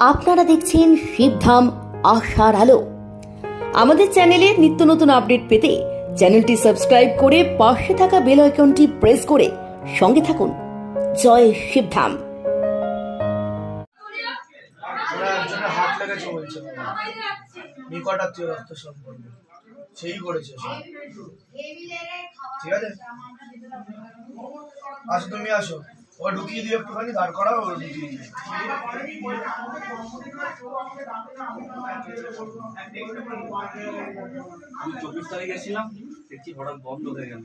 আপনারা দেখছেন শিবধাম আশার আলো। আমাদের চ্যানেলে নিত্য নতুন আপডেট পেতে চ্যানেলটি সাবস্ক্রাইব করে পাশে থাকা বেল আইকনটি প্রেস করে সঙ্গে থাকুন। জয় শিবধাম। হাত লেগেছে বলছে নিকট আত্মীয় রক্ত সম্পর্ক সেই করেছে। ঠিক আছে, আসো তুমি আসো, ও ঢুকিয়ে দিয়ে একটুখানি দাঁড় করা, ও ঢুকিয়ে দিয়ে। আমি 24 তারিখে ছিলাম, দেখছি হঠাৎ বন্ধ হয়ে গেল।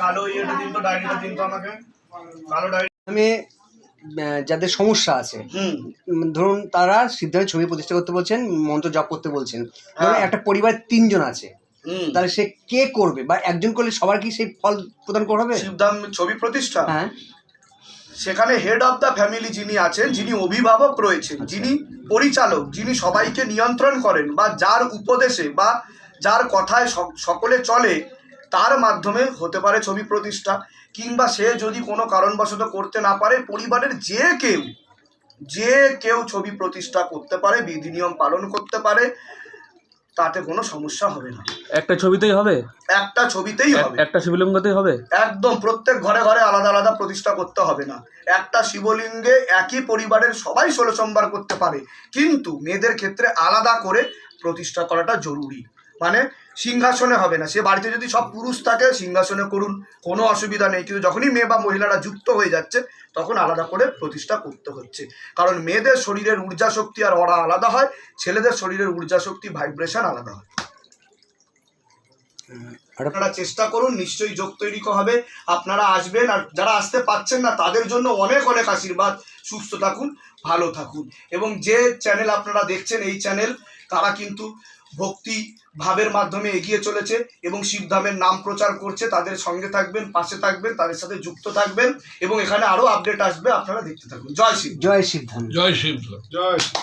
কালো ইয়েটা দিন তো, ডায়েরিটা দিন তো আমাকে, কালো ডায়েরি। আমি যাদের সমস্যা আছে, ধরুন তারা সিদ্ধান্তের ছবি প্রতিষ্ঠা করতে বলছেন, মন্ত্র জপ করতে বলছেন, ধরুন একটা পরিবার 3 জন আছে, তাহলে সে কে করবে বা একজন করলে সবার কি সেই ফল প্রদান করা হবে? শিবধাম ছবি প্রতিষ্ঠা, হ্যাঁ, সেখানে হেড অফ দ্য ফ্যামিলি যিনি আছেন, যিনি অভিভাবক রয়েছেন, যিনি পরিচালক, যিনি সবাইকে নিয়ন্ত্রণ করেন বা যার উপদেশে বা যার কথায় সকলে চলে, তার মাধ্যমে হতে পারে ছবি প্রতিষ্ঠা। কিংবা সে যদি কোনো কারণবশত করতে না পারে, পরিবারের যে কেউ ছবি প্রতিষ্ঠা করতে পারে, বিধি নিয়ম পালন করতে পারে, তাতে কোনো সমস্যা হবে না। একটা ছবিতেই হবে, একটা ছবিতেই হবে, একটা শিবলিঙ্গতেই হবে। একদম প্রত্যেক ঘরে ঘরে আলাদা আলাদা প্রতিষ্ঠা করতে হবে না। একটা শিবলিঙ্গে একই পরিবারের সবাই 16 সোমবার করতে পারে, কিন্তু মেয়েদের ক্ষেত্রে আলাদা করে প্রতিষ্ঠা করাটা জরুরি। মানে সিংহাসনে হবে না, সে বাড়িতে যদি সব পুরুষ থাকে সিংহাসনে করুন, কোনো অসুবিধা নেই, কিন্তু যখনই মেয়ে বা মহিলারা যুক্ত হয়ে যাচ্ছে তখন আলাদা করে প্রতিষ্ঠা করতে হচ্ছে। কারণ মেয়েদের শরীরের ঊর্জা শক্তি আর অরা আলাদা হয়, ছেলেদের শরীরের ঊর্জা শক্তি ভাইব্রেশন আলাদা হয়। আপনারা চেষ্টা করুন, নিশ্চয়ই যোগ তৈরি হবে, আপনারা আসবেন। আর যারা আসতে পারছেন না তাদের জন্য অনেক অনেক আশীর্বাদ, সুস্থ থাকুন, ভালো থাকুন। এবং যে চ্যানেল আপনারা দেখছেন, এই চ্যানেল তারা কিন্তু ভক্তি ভাবের মাধ্যমে এগিয়ে চলেছে এবং শিবধামের নাম প্রচার করছে। তাদের সঙ্গে থাকবেন, পাশে থাকবেন, তাদের সাথে যুক্ত থাকবেন এবং এখানে আরো আপডেট আসবে, আপনারা দেখতে থাকুন। জয় শিব, জয় শিবধাম, জয় শিবধাম, জয় শিব।